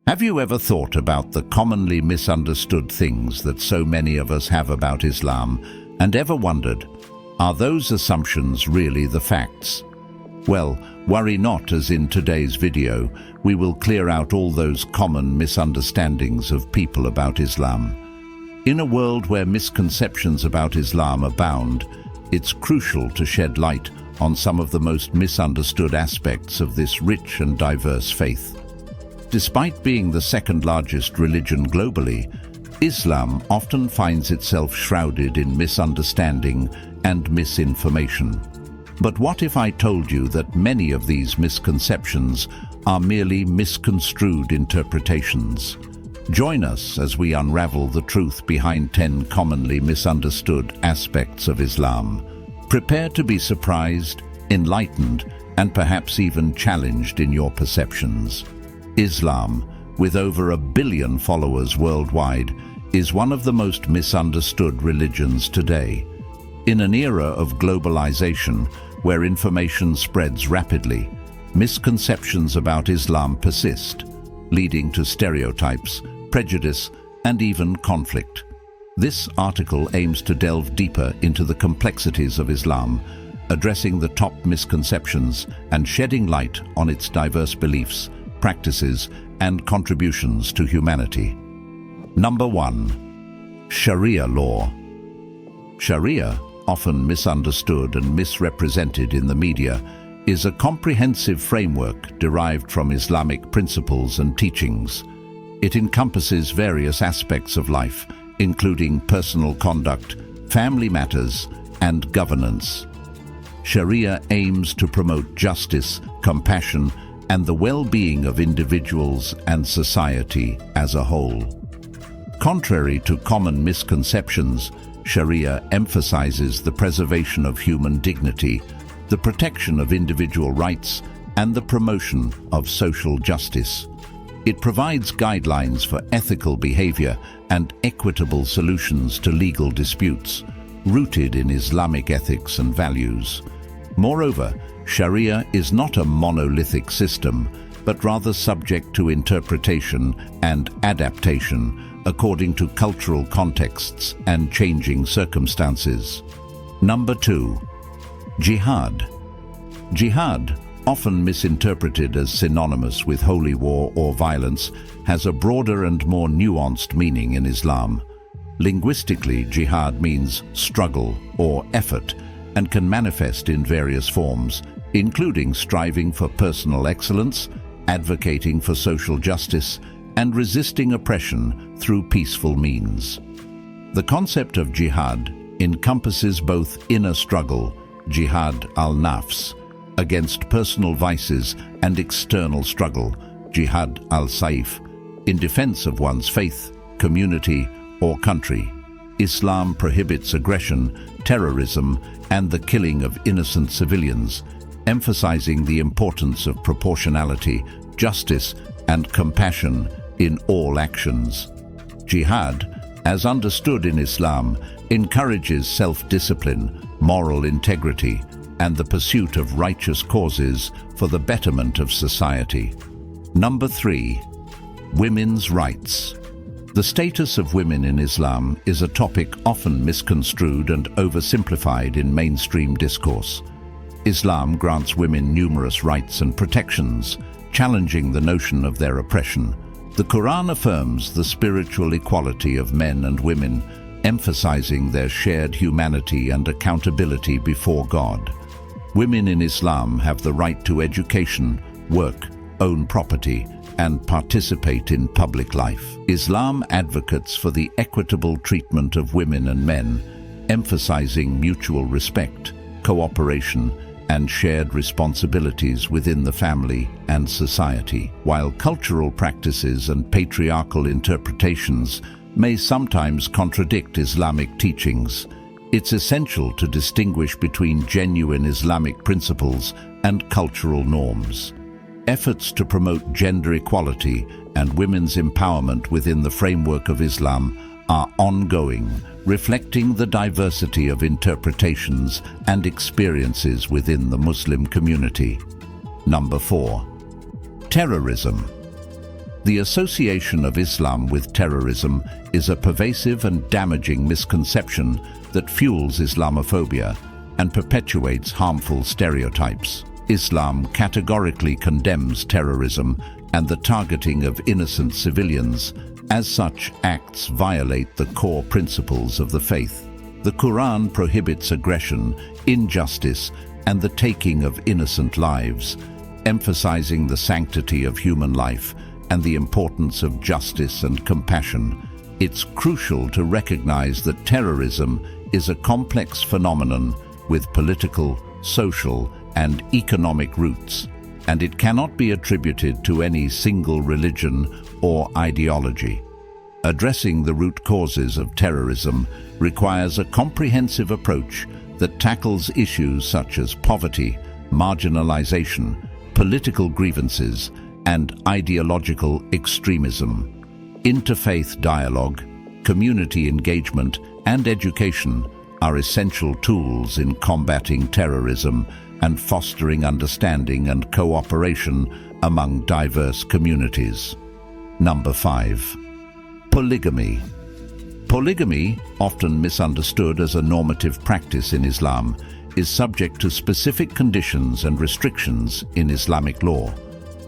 Have you ever thought about the commonly misunderstood things that so many of us have about Islam, and ever wondered, are those assumptions really the facts? Well, worry not, as in today's video, we will clear out all those common misunderstandings of people about Islam. In a world where misconceptions about Islam abound, it's crucial to shed light on some of the most misunderstood aspects of this rich and diverse faith. Despite being the second largest religion globally, Islam often finds itself shrouded in misunderstanding and misinformation. But what if I told you that many of these misconceptions are merely misconstrued interpretations? Join us as we unravel the truth behind 10 commonly misunderstood aspects of Islam. Prepare to be surprised, enlightened, and perhaps even challenged in your perceptions. Islam, with over 1 billion followers worldwide, is one of the most misunderstood religions today. In an era of globalization, where information spreads rapidly, misconceptions about Islam persist, leading to stereotypes, prejudice, and even conflict. This article aims to delve deeper into the complexities of Islam, addressing the top misconceptions and shedding light on its diverse beliefs, practices, and contributions to humanity. Number 1. Sharia law. Sharia, often misunderstood and misrepresented in the media, is a comprehensive framework derived from Islamic principles and teachings. It encompasses various aspects of life, including personal conduct, family matters, and governance. Sharia aims to promote justice, compassion, and the well-being of individuals and society as a whole. Contrary to common misconceptions, Sharia emphasizes the preservation of human dignity, the protection of individual rights, and the promotion of social justice. It provides guidelines for ethical behavior and equitable solutions to legal disputes, rooted in Islamic ethics and values. Moreover, Sharia is not a monolithic system, but rather subject to interpretation and adaptation according to cultural contexts and changing circumstances. Number 2. Jihad. Jihad, often misinterpreted as synonymous with holy war or violence, has a broader and more nuanced meaning in Islam. Linguistically, jihad means struggle or effort and can manifest in various forms, including striving for personal excellence, advocating for social justice, and resisting oppression through peaceful means. The concept of jihad encompasses both inner struggle, jihad al-nafs, against personal vices, and external struggle, jihad al-saif, in defense of one's faith, community, or country. Islam prohibits aggression, terrorism, and the killing of innocent civilians, emphasizing the importance of proportionality, justice, and compassion in all actions. Jihad, as understood in Islam, encourages self-discipline, moral integrity, and the pursuit of righteous causes for the betterment of society. Number 3. Women's rights. The status of women in Islam is a topic often misconstrued and oversimplified in mainstream discourse. Islam grants women numerous rights and protections, challenging the notion of their oppression. The Qur'an affirms the spiritual equality of men and women, emphasizing their shared humanity and accountability before God. Women in Islam have the right to education, work, own property, and participate in public life. Islam advocates for the equitable treatment of women and men, emphasizing mutual respect, cooperation, and shared responsibilities within the family and society. While cultural practices and patriarchal interpretations may sometimes contradict Islamic teachings, it's essential to distinguish between genuine Islamic principles and cultural norms. Efforts to promote gender equality and women's empowerment within the framework of Islam are ongoing, reflecting the diversity of interpretations and experiences within the Muslim community. Number 4. Terrorism. The association of Islam with terrorism is a pervasive and damaging misconception that fuels Islamophobia and perpetuates harmful stereotypes. Islam categorically condemns terrorism and the targeting of innocent civilians. As such acts violate the core principles of the faith. The Qur'an prohibits aggression, injustice, and the taking of innocent lives, emphasizing the sanctity of human life and the importance of justice and compassion. It's crucial to recognize that terrorism is a complex phenomenon with political, social, and economic roots, and it cannot be attributed to any single religion or ideology. Addressing the root causes of terrorism requires a comprehensive approach that tackles issues such as poverty, marginalization, political grievances, and ideological extremism. Interfaith dialogue, community engagement, and education are essential tools in combating terrorism and fostering understanding and cooperation among diverse communities. Number 5. Polygamy. Polygamy, often misunderstood as a normative practice in Islam, is subject to specific conditions and restrictions in Islamic law.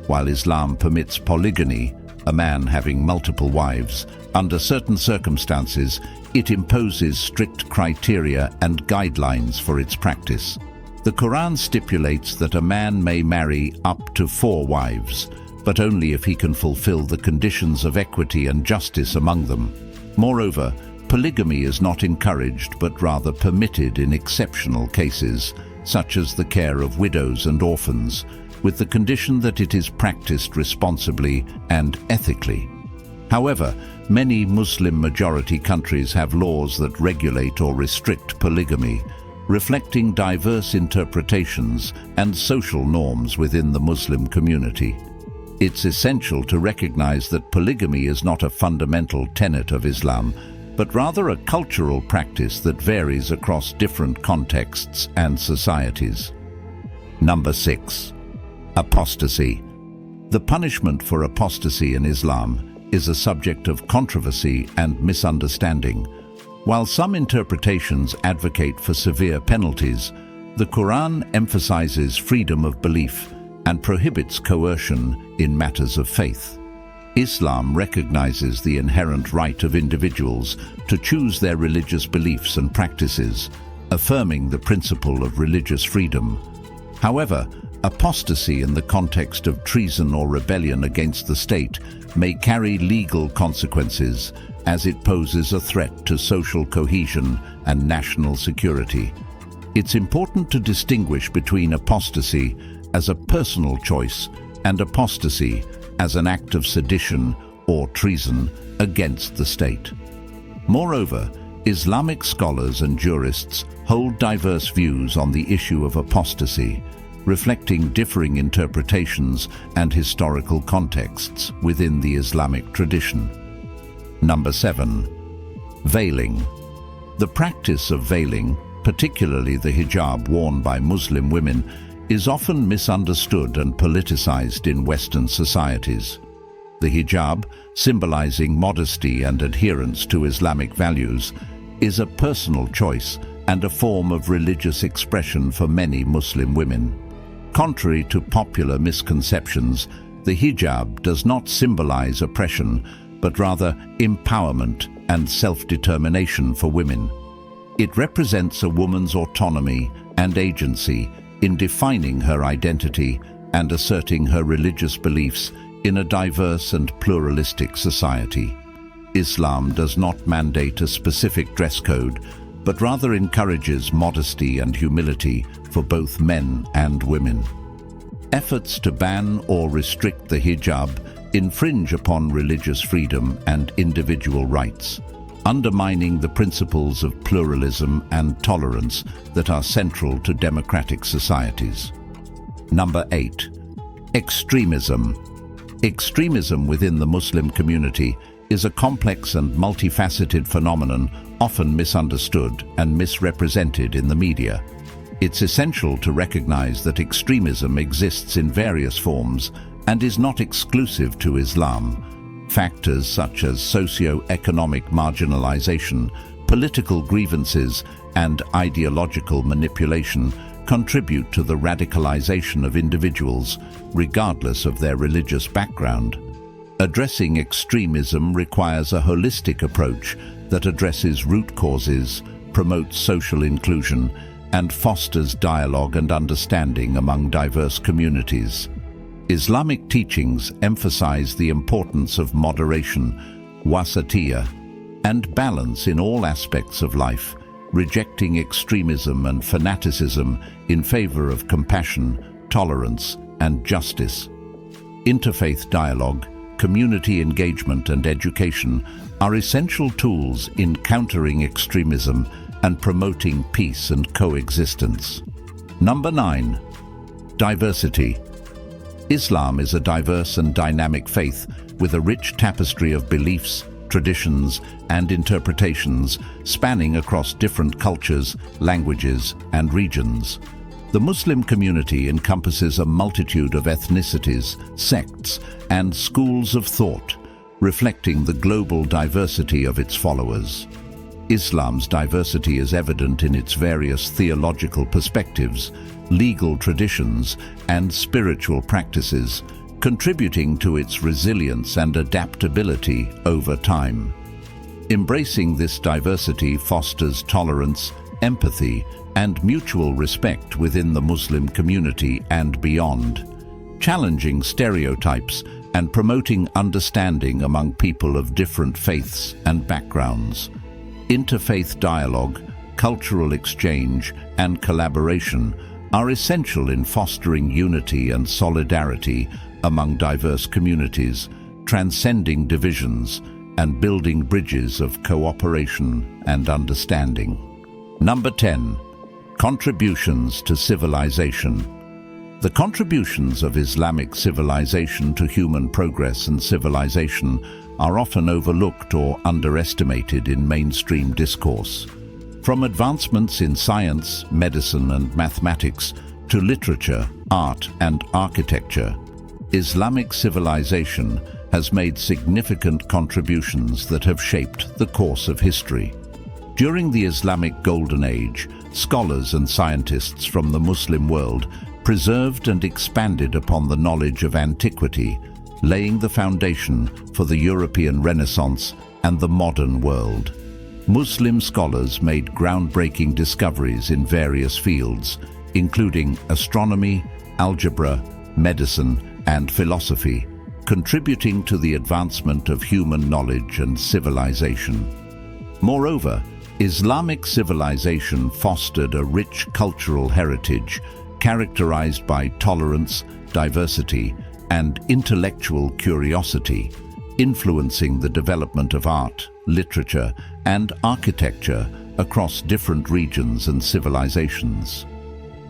While Islam permits polygamy, a man having multiple wives, under certain circumstances, it imposes strict criteria and guidelines for its practice. The Quran stipulates that a man may marry up to 4 wives, but only if he can fulfill the conditions of equity and justice among them. Moreover, polygamy is not encouraged but rather permitted in exceptional cases, such as the care of widows and orphans, with the condition that it is practiced responsibly and ethically. However, many Muslim-majority countries have laws that regulate or restrict polygamy, reflecting diverse interpretations and social norms within the Muslim community. It's essential to recognize that polygamy is not a fundamental tenet of Islam, but rather a cultural practice that varies across different contexts and societies. Number 6. Apostasy. The punishment for apostasy in Islam is a subject of controversy and misunderstanding. While some interpretations advocate for severe penalties, the Quran emphasizes freedom of belief and prohibits coercion in matters of faith. Islam recognizes the inherent right of individuals to choose their religious beliefs and practices, affirming the principle of religious freedom. However, apostasy in the context of treason or rebellion against the state may carry legal consequences, as it poses a threat to social cohesion and national security. It's important to distinguish between apostasy as a personal choice and apostasy as an act of sedition or treason against the state. Moreover, Islamic scholars and jurists hold diverse views on the issue of apostasy, reflecting differing interpretations and historical contexts within the Islamic tradition. Number 7. Veiling. The practice of veiling, particularly the hijab worn by Muslim women, is often misunderstood and politicized in Western societies. The hijab, symbolizing modesty and adherence to Islamic values, is a personal choice and a form of religious expression for many Muslim women. Contrary to popular misconceptions, the hijab does not symbolize oppression, but rather empowerment and self-determination for women. It represents a woman's autonomy and agency in defining her identity and asserting her religious beliefs in a diverse and pluralistic society. Islam does not mandate a specific dress code, but rather encourages modesty and humility for both men and women. Efforts to ban or restrict the hijab infringe upon religious freedom and individual rights, undermining the principles of pluralism and tolerance that are central to democratic societies. Number 8. Extremism. Extremism within the Muslim community is a complex and multifaceted phenomenon often misunderstood and misrepresented in the media. It's essential to recognize that extremism exists in various forms and is not exclusive to Islam. Factors such as socio-economic marginalization, political grievances, and ideological manipulation contribute to the radicalization of individuals, regardless of their religious background. Addressing extremism requires a holistic approach that addresses root causes, promotes social inclusion, and fosters dialogue and understanding among diverse communities. Islamic teachings emphasize the importance of moderation, wasatiyah, and balance in all aspects of life, rejecting extremism and fanaticism in favor of compassion, tolerance, and justice. Interfaith dialogue, community engagement, and education are essential tools in countering extremism and promoting peace and coexistence. Number 9. Diversity. Islam is a diverse and dynamic faith with a rich tapestry of beliefs, traditions, and interpretations spanning across different cultures, languages, and regions. The Muslim community encompasses a multitude of ethnicities, sects, and schools of thought, reflecting the global diversity of its followers. Islam's diversity is evident in its various theological perspectives, legal traditions, and spiritual practices, contributing to its resilience and adaptability over time. Embracing this diversity fosters tolerance, empathy, and mutual respect within the Muslim community and beyond, challenging stereotypes and promoting understanding among people of different faiths and backgrounds. Interfaith dialogue, cultural exchange, and collaboration are essential in fostering unity and solidarity among diverse communities, transcending divisions and building bridges of cooperation and understanding. Number 10. Contributions to civilization. The contributions of Islamic civilization to human progress and civilization are often overlooked or underestimated in mainstream discourse. From advancements in science, medicine, and mathematics to literature, art, and architecture, Islamic civilization has made significant contributions that have shaped the course of history. During the Islamic Golden Age, scholars and scientists from the Muslim world preserved and expanded upon the knowledge of antiquity, laying the foundation for the European Renaissance and the modern world. Muslim scholars made groundbreaking discoveries in various fields, including astronomy, algebra, medicine, and philosophy, contributing to the advancement of human knowledge and civilization. Moreover, Islamic civilization fostered a rich cultural heritage characterized by tolerance, diversity, and intellectual curiosity, influencing the development of art, literature, and architecture across different regions and civilizations.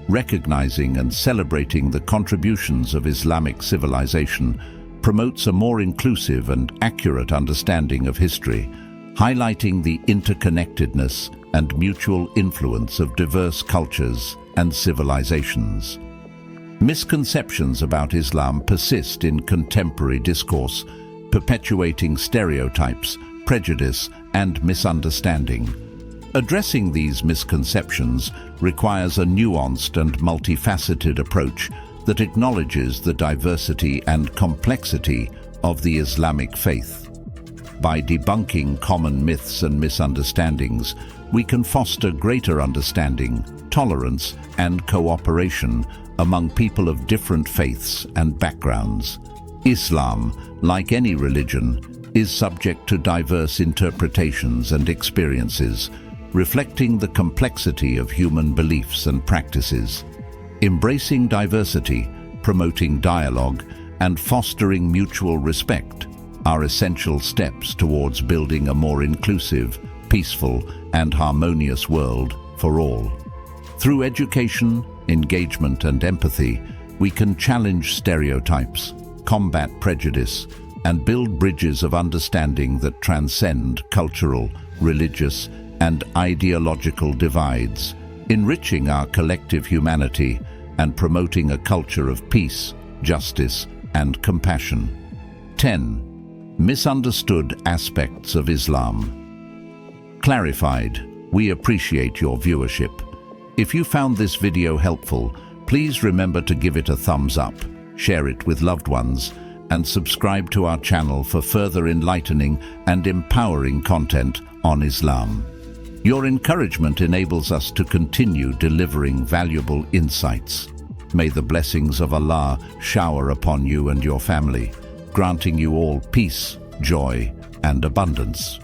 Recognizing and celebrating the contributions of Islamic civilization promotes a more inclusive and accurate understanding of history, highlighting the interconnectedness and mutual influence of diverse cultures and civilizations. Misconceptions about Islam persist in contemporary discourse, perpetuating stereotypes, prejudice, and misunderstanding. Addressing these misconceptions requires a nuanced and multifaceted approach that acknowledges the diversity and complexity of the Islamic faith. By debunking common myths and misunderstandings, we can foster greater understanding, tolerance, and cooperation among people of different faiths and backgrounds. Islam, like any religion, is subject to diverse interpretations and experiences, reflecting the complexity of human beliefs and practices. Embracing diversity, promoting dialogue, and fostering mutual respect are essential steps towards building a more inclusive, peaceful, and harmonious world for all. Through education, engagement, and empathy, we can challenge stereotypes, combat prejudice, and build bridges of understanding that transcend cultural, religious, and ideological divides, enriching our collective humanity and promoting a culture of peace, justice, and compassion. 10. Misunderstood aspects of Islam. Clarified. We appreciate your viewership. If you found this video helpful, please remember to give it a thumbs up, share it with loved ones, and subscribe to our channel for further enlightening and empowering content on Islam. Your encouragement enables us to continue delivering valuable insights. May the blessings of Allah shower upon you and your family, granting you all peace, joy, and abundance.